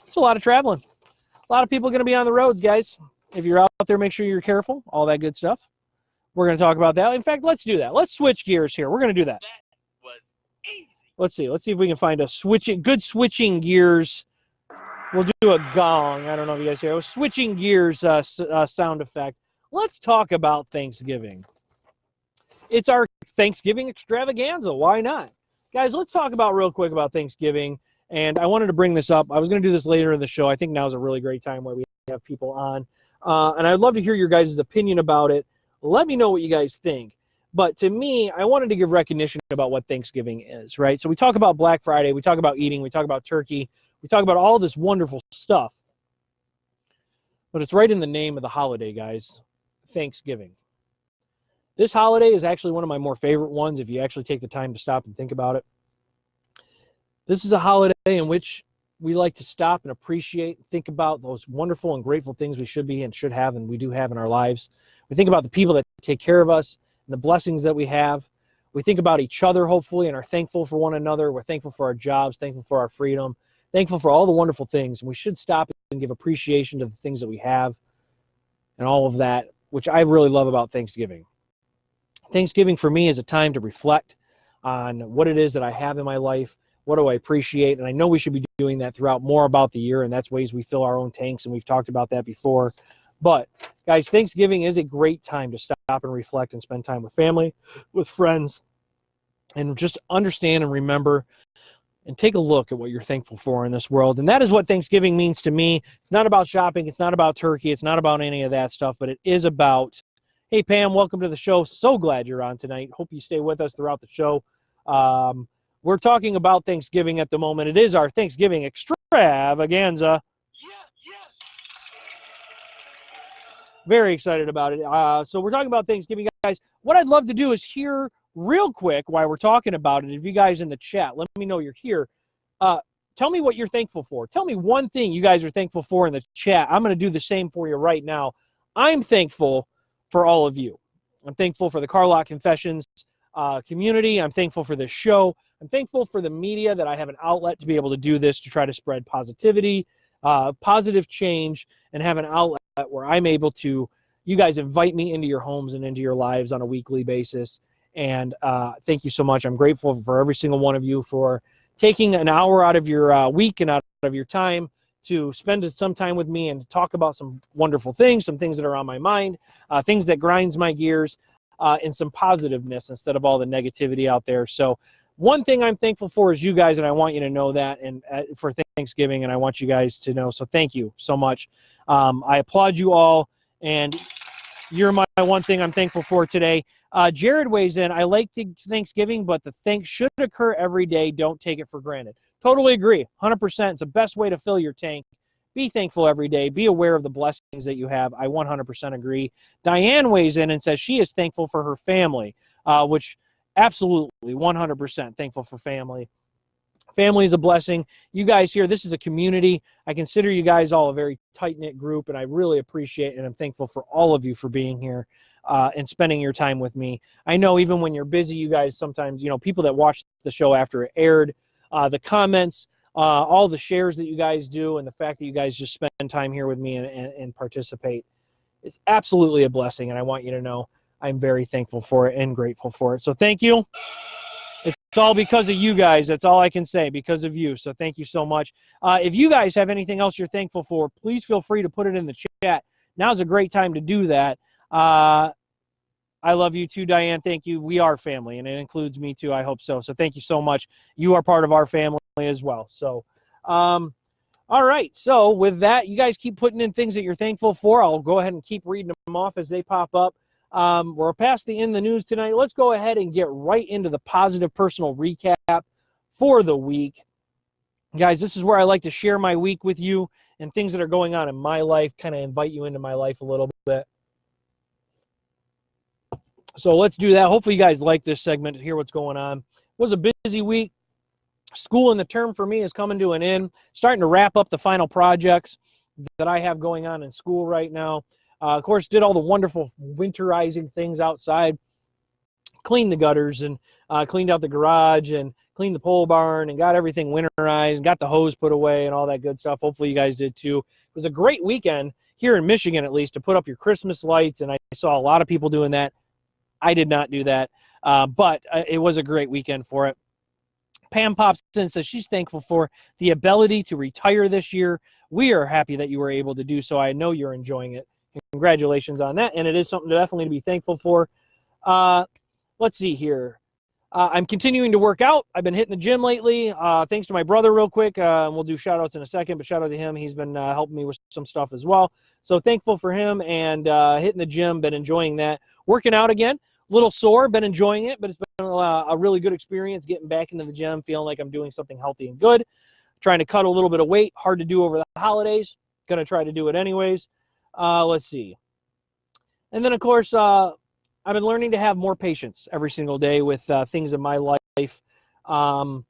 It's a lot of traveling. A lot of people going to be on the roads, guys. If you're out there, make sure you're careful, all that good stuff. We're going to talk about that. In fact, let's do that. Let's switch gears here. We're going to do that. That was easy. Let's see if we can find good switching gears. We'll do a gong. I don't know if you guys hear. Switching gears sound effect. Let's talk about Thanksgiving. It's our Thanksgiving extravaganza. Why not? Guys, let's talk real quick about Thanksgiving. And I wanted to bring this up. I was going to do this later in the show. I think now is a really great time where we have people on. And I'd love to hear your guys' opinion about it. Let me know what you guys think. But to me, I wanted to give recognition about what Thanksgiving is, right? So we talk about Black Friday. We talk about eating. We talk about turkey. We talk about all this wonderful stuff. But it's right in the name of the holiday, guys. Thanksgiving. This holiday is actually one of my more favorite ones if you actually take the time to stop and think about it. This is a holiday in which we like to stop and appreciate, think about those wonderful and grateful things we should be and should have and we do have in our lives. We think about the people that take care of us and the blessings that we have. We think about each other, hopefully, and are thankful for one another. We're thankful for our jobs, thankful for our freedom, thankful for all the wonderful things. And we should stop and give appreciation to the things that we have and all of that, which I really love about Thanksgiving. Thanksgiving for me is a time to reflect on what it is that I have in my life. What do I appreciate? And I know we should be doing that throughout more about the year, and that's ways we fill our own tanks, and we've talked about that before. But, guys, Thanksgiving is a great time to stop and reflect and spend time with family, with friends, and just understand and remember and take a look at what you're thankful for in this world. And that is what Thanksgiving means to me. It's not about shopping. It's not about turkey. It's not about any of that stuff, but it is about, hey, Pam, welcome to the show. So glad you're on tonight. Hope you stay with us throughout the show. We're talking about Thanksgiving at the moment. It is our Thanksgiving extravaganza. Yes. Very excited about it. So we're talking about Thanksgiving, guys. What I'd love to do is hear real quick while we're talking about it. If you guys in the chat, let me know you're here. Tell me what you're thankful for. Tell me one thing you guys are thankful for in the chat. I'm going to do the same for you right now. I'm thankful for all of you. I'm thankful for the Carlock Confessions community. I'm thankful for this show. I'm thankful for the media that I have an outlet to be able to do this, to try to spread positivity, positive change, and have an outlet where I'm able to, you guys invite me into your homes and into your lives on a weekly basis. And thank you so much. I'm grateful for every single one of you for taking an hour out of your week and out of your time to spend some time with me and talk about some wonderful things, some things that are on my mind, things that grinds my gears, and some positiveness instead of all the negativity out there. So one thing I'm thankful for is you guys, and I want you to know that, and for Thanksgiving, and I want you guys to know. So thank you so much. I applaud you all, and you're my one thing I'm thankful for today. Jared weighs in. I like Thanksgiving, but the thanks should occur every day. Don't take it for granted. Totally agree. 100%. It's the best way to fill your tank. Be thankful every day. Be aware of the blessings that you have. I 100% agree. Diane weighs in and says she is thankful for her family, which absolutely 100% thankful for family. Family is a blessing. You guys here, this is a community. I consider you guys all a very tight-knit group, and I really appreciate and I'm thankful for all of you for being here and spending your time with me. I know even when you're busy, you guys sometimes, people that watch the show after it aired, the comments, all the shares that you guys do, and the fact that you guys just spend time here with me and participate, it's absolutely a blessing, and I want you to know I'm very thankful for it and grateful for it. So thank you. It's all because of you guys. That's all I can say, because of you. So thank you so much. If you guys have anything else you're thankful for, please feel free to put it in the chat. Now's a great time to do that. I love you too, Diane. Thank you. We are family, and it includes me too. I hope so. So thank you so much. You are part of our family as well. So, all right. So with that, you guys keep putting in things that you're thankful for. I'll go ahead and keep reading them off as they pop up. We're past the in the news tonight. Let's go ahead and get right into the positive personal recap for the week. Guys, this is where I like to share my week with you and things that are going on in my life, kind of invite you into my life a little bit. So let's do that. Hopefully you guys like this segment to hear what's going on. It was a busy week. School in the term for me is coming to an end. Starting to wrap up the final projects that I have going on in school right now. Of course, did all the wonderful winterizing things outside. Cleaned the gutters and cleaned out the garage and cleaned the pole barn and got everything winterized, got the hose put away and all that good stuff. Hopefully you guys did too. It was a great weekend here in Michigan, at least, to put up your Christmas lights, and I saw a lot of people doing that. I did not do that, but it was a great weekend for it. Pam pops in and says she's thankful for the ability to retire this year. We are happy that you were able to do so. I know you're enjoying it. Congratulations on that, and it is something definitely to be thankful for. Let's see here. I'm continuing to work out. I've been hitting the gym lately, thanks to my brother real quick. We'll do shout-outs in a second, but shout out to him. He's been helping me with some stuff as well. So thankful for him and hitting the gym, been enjoying that. Working out again, a little sore, been enjoying it, but it's been a really good experience getting back into the gym, feeling like I'm doing something healthy and good. Trying to cut a little bit of weight, hard to do over the holidays. Going to try to do it anyways. Let's see. And then, of course, I've been learning to have more patience every single day with things in my life. All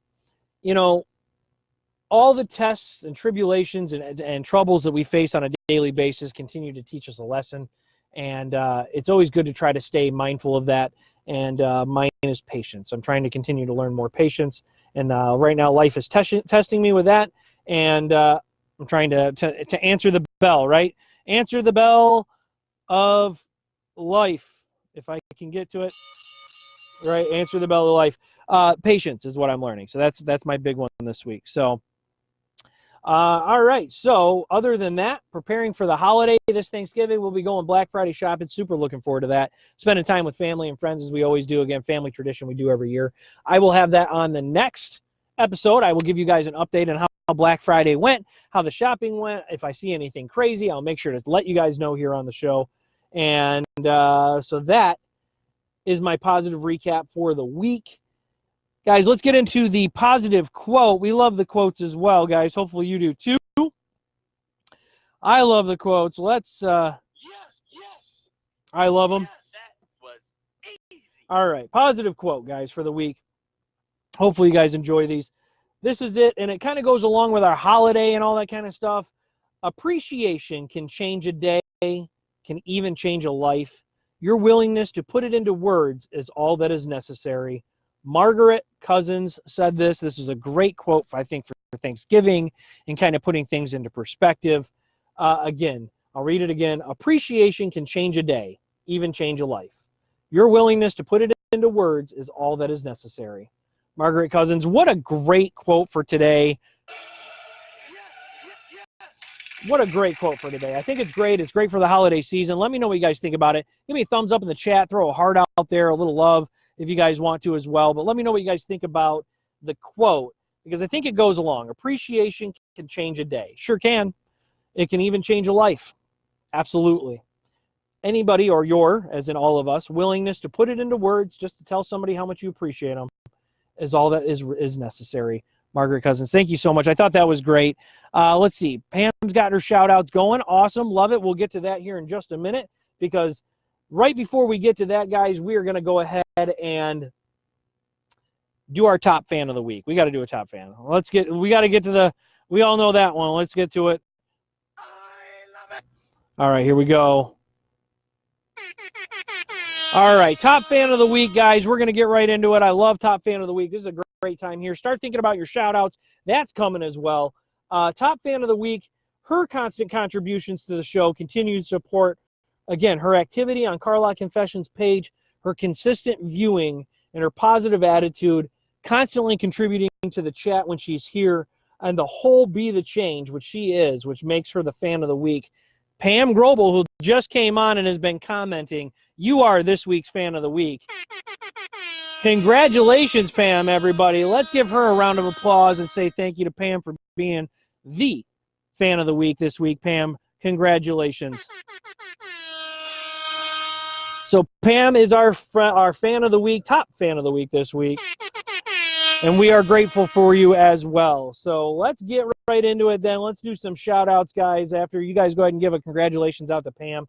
the tests and tribulations and troubles that we face on a daily basis continue to teach us a lesson. And it's always good to try to stay mindful of that. And mine is patience. I'm trying to continue to learn more patience. And right now, life is testing me with that. And I'm trying to answer the bell, right? Answer the bell of life, if I can get to it. Right? Answer the bell of life. Patience is what I'm learning. So that's my big one this week. So, all right. So other than that, preparing for the holiday this Thanksgiving, we'll be going Black Friday shopping. Super looking forward to that. Spending time with family and friends as we always do. Again, family tradition we do every year. I will have that on the next episode. I will give you guys an update on how Black Friday went, how the shopping went. If I see anything crazy, I'll make sure to let you guys know here on the show. And so that is my positive recap for the week. Guys, let's get into the positive quote. We love the quotes as well, guys. Hopefully you do too. I love the quotes. Let's Yes. I love them. Yes, that was easy. All right, positive quote, guys, for the week. Hopefully you guys enjoy these. This is it, and it kind of goes along with our holiday and all that kind of stuff. Appreciation can change a day, can even change a life. Your willingness to put it into words is all that is necessary. Margaret Cousins said this. This is a great quote, I think, for Thanksgiving and kind of putting things into perspective. Again, I'll read it again. Appreciation can change a day, even change a life. Your willingness to put it into words is all that is necessary. Margaret Cousins, what a great quote for today. Yes. What a great quote for today. I think it's great. It's great for the holiday season. Let me know what you guys think about it. Give me a thumbs up in the chat. Throw a heart out there, a little love if you guys want to as well. But let me know what you guys think about the quote, because I think it goes along. Appreciation can change a day. Sure can. It can even change a life. Absolutely. Anybody, or your, as in all of us, willingness to put it into words just to tell somebody how much you appreciate them is all that is necessary. Margaret Cousins, thank you so much. I thought that was great. Let's see. Pam's got her shout-outs going. Awesome. Love it. We'll get to that here in just a minute because right before we get to that, guys, we are going to go ahead and do our top fan of the week. We got to do a top fan. We got to get to we all know that one. Let's get to it. I love it. All right, here we go. All right, top fan of the week, guys. We're going to get right into it. I love top fan of the week. This is a great time here. Start thinking about your shout-outs. That's coming as well. Top fan of the week, her constant contributions to the show, continued support. Again, her activity on Carlock Confessions page, her consistent viewing, and her positive attitude, constantly contributing to the chat when she's here, and the whole Be the Change, which she is, which makes her the fan of the week. Pam Grobel, who just came on and has been commenting, you are this week's fan of the week. Congratulations, Pam, everybody. Let's give her a round of applause and say thank you to Pam for being the fan of the week this week. Pam, congratulations. So Pam is our fan of the week, top fan of the week this week. And we are grateful for you as well. So let's get right into it then. Let's do some shout-outs, guys, after you guys go ahead and give a congratulations out to Pam.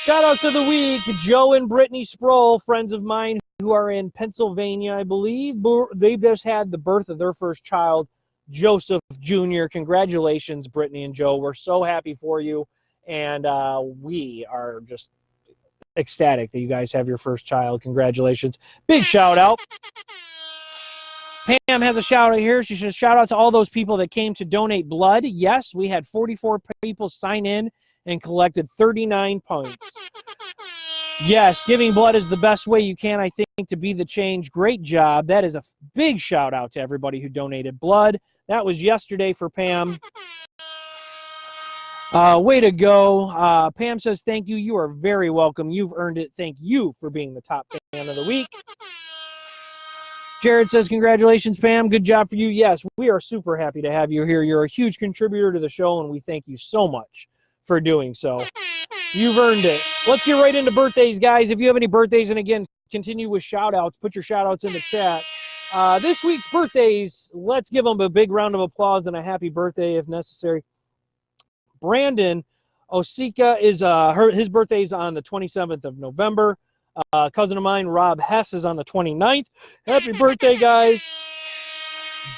Shout-outs of the week, Joe and Brittany Sproul, friends of mine who are in Pennsylvania, I believe. They just had the birth of their first child, Joseph Jr. Congratulations, Brittany and Joe. We're so happy for you, and we are just ecstatic that you guys have your first child. Congratulations. Big shout-out. Pam has a shout-out here. She should shout out to all those people that came to donate blood. Yes, we had 44 people sign in and collected 39 points. Yes, giving blood is the best way you can, I think, to be the change. Great job. That is a big shout-out to everybody who donated blood. That was yesterday for Pam. Way to go. Pam says, thank you. You are very welcome. You've earned it. Thank you for being the top fan of the week. Jared says, congratulations, Pam. Good job for you. Yes, we are super happy to have you here. You're a huge contributor to the show, and we thank you so much for doing so. You've earned it. Let's get right into birthdays, guys. If you have any birthdays, and again, continue with shout-outs. Put your shout-outs in the chat. This week's birthdays, let's give them a big round of applause and a happy birthday if necessary. Brandon Osika is his birthday is on the 27th of November. Cousin of mine, Rob Hess, is on the 29th. Happy birthday, guys.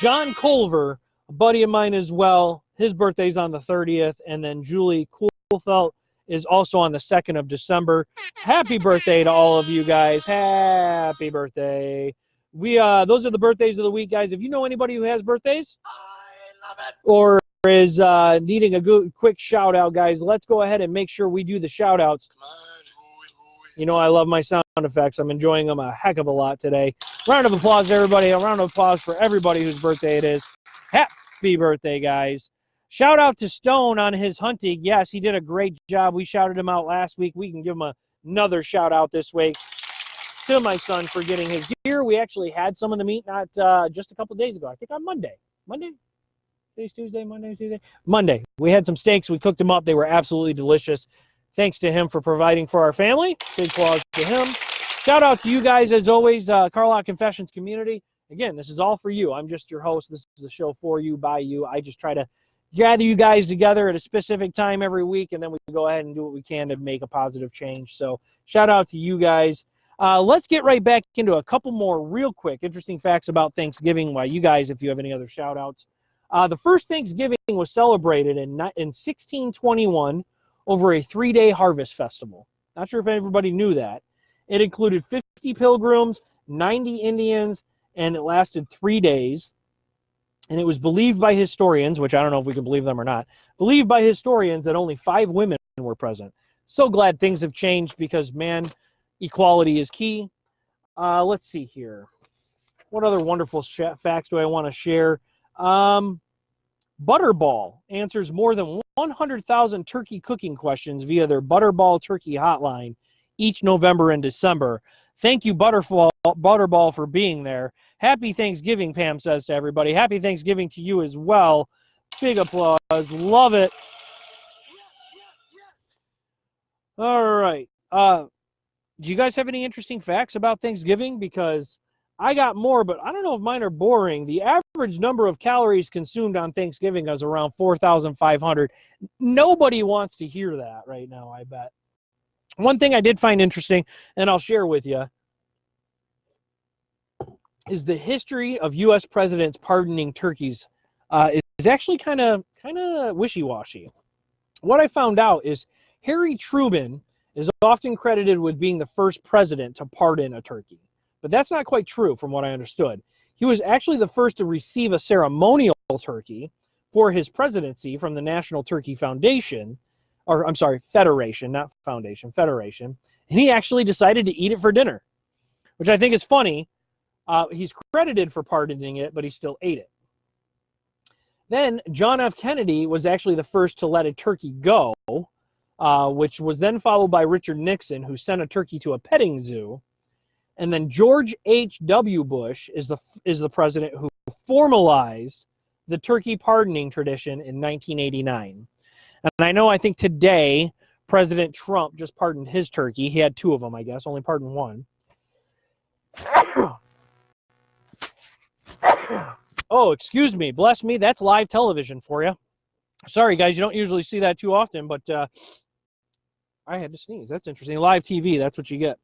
John Culver, a buddy of mine as well. His birthday's on the 30th. And then Julie Kuhlfeld is also on the 2nd of December. Happy birthday to all of you guys. Happy birthday. Those are the birthdays of the week, guys. If you know anybody who has birthdays I love it. or is needing a good quick shout out, guys, let's go ahead and make sure we do the shout outs. Come on, You know, I love my sound effects. I'm enjoying them a heck of a lot today. Round of applause to everybody. A round of applause for everybody whose birthday it is. Happy birthday, guys. Shout out to Stone on his hunting. Yes, he did a great job. We shouted him out last week. We can give him another shout out this week to my son for getting his gear. We actually had some of the meat not just a couple days ago. I think on Monday. Today's Tuesday, Tuesday. Monday. We had some steaks. We cooked them up. They were absolutely delicious. Thanks to him for providing for our family. Big applause to him. Shout out to you guys, as always, Carlock Confessions community. Again, this is all for you. I'm just your host. This is a show for you, by you. I just try to gather you guys together at a specific time every week, and then we go ahead and do what we can to make a positive change. So shout out to you guys. Let's get right back into a couple more real quick interesting facts about Thanksgiving. While you guys, if you have any other shout outs. The first Thanksgiving was celebrated in 1621 over a 3-day harvest festival. Not sure if everybody knew that. It included 50 pilgrims, 90 Indians, and it lasted 3 days. And it was believed by historians, which I don't know if we can believe them or not, believed by historians that only 5 women were present. So glad things have changed because, man, equality is key. Let's see here. What other wonderful facts do I want to share? Butterball answers more than 100,000 turkey cooking questions via their Butterball Turkey Hotline each November and December. Thank you, Butterball, for being there. Happy Thanksgiving, Pam says to everybody. Happy Thanksgiving to you as well. Big applause. Love it. Yes. All right. Do you guys have any interesting facts about Thanksgiving? Because I got more, but I don't know if mine are boring. The average number of calories consumed on Thanksgiving is around 4,500. Nobody wants to hear that right now, I bet. One thing I did find interesting, and I'll share with you, is the history of U.S. presidents pardoning turkeys is actually kind of wishy-washy. What I found out is Harry Truman is often credited with being the first president to pardon a turkey. But that's not quite true from what I understood. He was actually the first to receive a ceremonial turkey for his presidency from the National Turkey Foundation, or I'm sorry, Federation, not Foundation, Federation. And he actually decided to eat it for dinner, which I think is funny. He's credited for pardoning it, but he still ate it. Then John F. Kennedy was actually the first to let a turkey go, which was then followed by Richard Nixon, who sent a turkey to a petting zoo. And then George H.W. Bush is the president who formalized the turkey pardoning tradition in 1989. And I think today President Trump just pardoned his turkey. He had 2 of them, I guess, only pardoned 1. Oh, excuse me. Bless me. That's live television for you. Sorry, guys. You don't usually see that too often, but I had to sneeze. That's interesting. Live TV. That's what you get.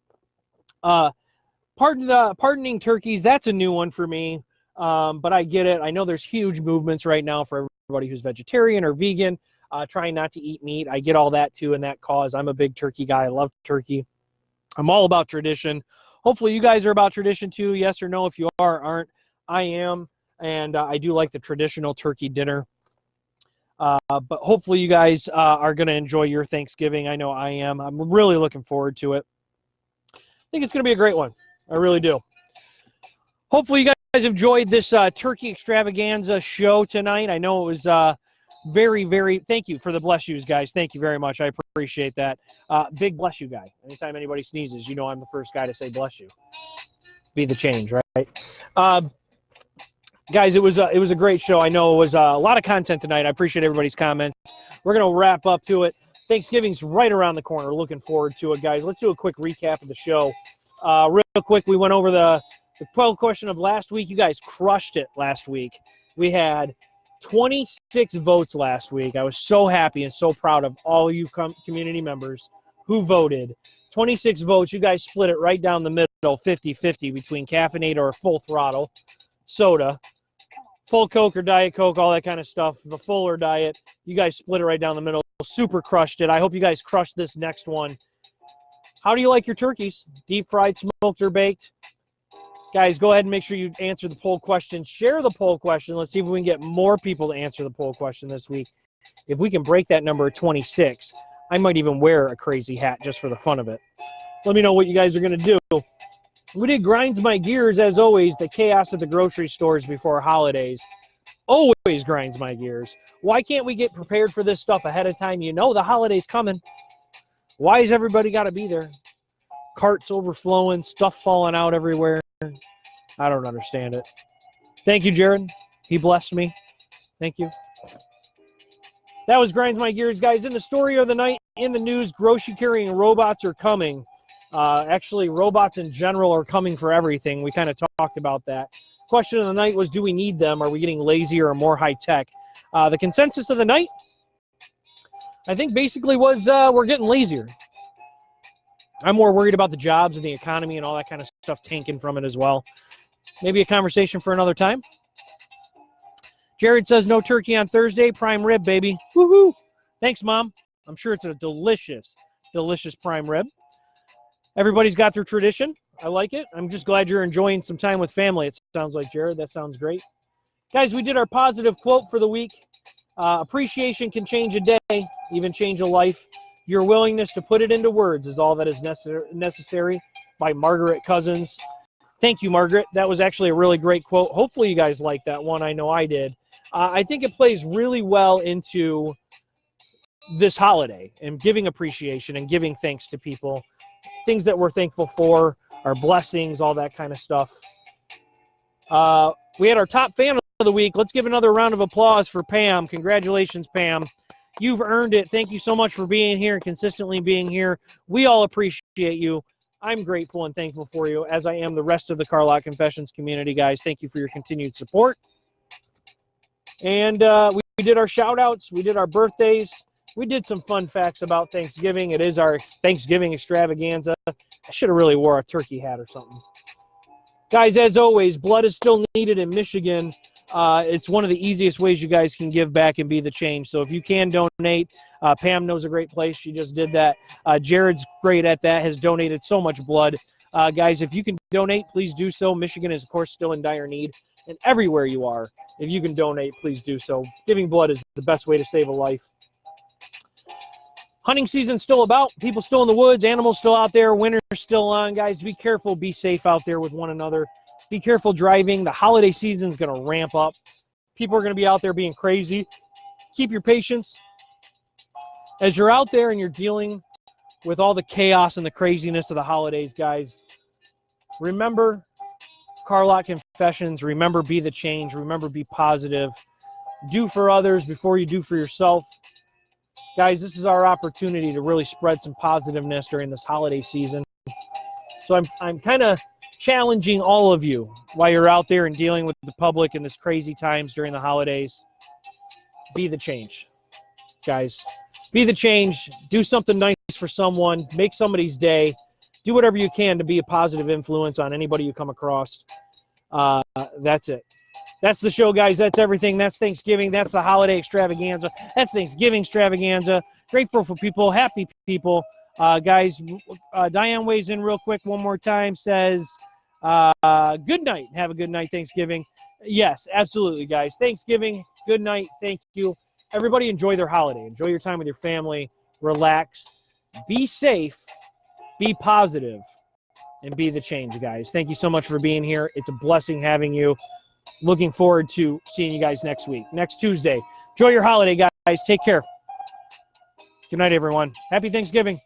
Pardoning turkeys, that's a new one for me, but I get it. I know there's huge movements right now for everybody who's vegetarian or vegan, trying not to eat meat. I get all that too in that cause. I'm a big turkey guy. I love turkey. I'm all about tradition. Hopefully you guys are about tradition too. Yes or no, if you aren't. I am, and I do like the traditional turkey dinner. But hopefully you guys are going to enjoy your Thanksgiving. I know I am. I'm really looking forward to it. I think it's going to be a great one. I really do. Hopefully you guys enjoyed this turkey extravaganza show tonight. I know it was very, very, thank you for the bless yous, guys. Thank you very much. I appreciate that. Big bless you guy. Anytime anybody sneezes, you know I'm the first guy to say bless you. Be the change, right? Guys, it was a great show. I know it was a lot of content tonight. I appreciate everybody's comments. We're going to wrap up to it. Thanksgiving's right around the corner. Looking forward to it, guys. Let's do a quick recap of the show. Real quick, we went over the poll question of last week. You guys crushed it last week. We had 26 votes last week. I was so happy and so proud of all you community members who voted. 26 votes. You guys split it right down the middle, 50-50 between caffeinated or full throttle soda, full Coke or Diet Coke, all that kind of stuff, the fuller diet. You guys split it right down the middle. Super crushed it. I hope you guys crush this next one. How do you like your turkeys? Deep fried, smoked, or baked? Guys, go ahead and make sure you answer the poll question. Share the poll question. Let's see if we can get more people to answer the poll question this week. If we can break that number of 26, I might even wear a crazy hat just for the fun of it. Let me know what you guys are going to do. We did Grinds My Gears, as always, the chaos at the grocery stores before holidays. Always grinds my gears. Why can't we get prepared for this stuff ahead of time? You know the holiday's coming. Why has everybody got to be there? Carts overflowing, stuff falling out everywhere. I don't understand it. Thank you, Jared. He blessed me. Thank you. That was Grinds My Gears, guys. In the story of the night, in the news, grocery carrying robots are coming. Actually, robots in general are coming for everything. We kind of talked about that. Question of the night was, do we need them? Are we getting lazier or more high-tech? The consensus of the night, I think, basically was we're getting lazier. I'm more worried about the jobs and the economy and all that kind of stuff tanking from it as well. Maybe a conversation for another time. Jared says no turkey on Thursday. Prime rib, baby. Woohoo! Thanks, Mom. I'm sure it's a delicious, delicious prime rib. Everybody's got their tradition. I like it. I'm just glad you're enjoying some time with family. It sounds like, Jared. That sounds great. Guys, we did our positive quote for the week. Appreciation can change a day, even change a life. Your willingness to put it into words is all that is necessary, by Margaret Cousins. Thank you, Margaret. That was actually a really great quote. Hopefully you guys liked that one. I know I did. I think it plays really well into this holiday and giving appreciation and giving thanks to people. Things that we're thankful for, our blessings, all that kind of stuff. We had our top fan of the week. Let's give another round of applause for Pam. Congratulations, Pam. You've earned it. Thank you so much for being here and consistently being here. We all appreciate you. I'm grateful and thankful for you, as I am the rest of the Car Lot Confessions community, guys. Thank you for your continued support. And we did our shout-outs. We did our birthdays. We did some fun facts about Thanksgiving. It is our Thanksgiving extravaganza. I should have really wore a turkey hat or something. Guys, as always, blood is still needed in Michigan. It's one of the easiest ways you guys can give back and be the change. So if you can donate, Pam knows a great place. She just did that. Jared's great at that, has donated so much blood. Guys, if you can donate, please do so. Michigan is, of course, still in dire need. And everywhere you are, if you can donate, please do so. Giving blood is the best way to save a life. Hunting season's still about. People still in the woods. Animals still out there. Winter's still on. Guys, be careful. Be safe out there with one another. Be careful driving. The holiday season's going to ramp up. People are going to be out there being crazy. Keep your patience. As you're out there and you're dealing with all the chaos and the craziness of the holidays, guys, remember Car Lot Confessions. Remember, be the change. Remember, be positive. Do for others before you do for yourself. Guys, this is our opportunity to really spread some positiveness during this holiday season. So I'm kind of challenging all of you while you're out there and dealing with the public in this crazy times during the holidays. Be the change, guys. Be the change. Do something nice for someone. Make somebody's day. Do whatever you can to be a positive influence on anybody you come across. That's it. That's the show, guys. That's everything. That's Thanksgiving. That's the holiday extravaganza. That's Thanksgiving extravaganza. Grateful for people. Happy people. Guys, Diane weighs in real quick one more time. Says, good night. Have a good night, Thanksgiving. Yes, absolutely, guys. Thanksgiving, good night. Thank you. Everybody enjoy their holiday. Enjoy your time with your family. Relax. Be safe. Be positive. And be the change, guys. Thank you so much for being here. It's a blessing having you. Looking forward to seeing you guys next week, next Tuesday. Enjoy your holiday, guys. Take care. Good night, everyone. Happy Thanksgiving.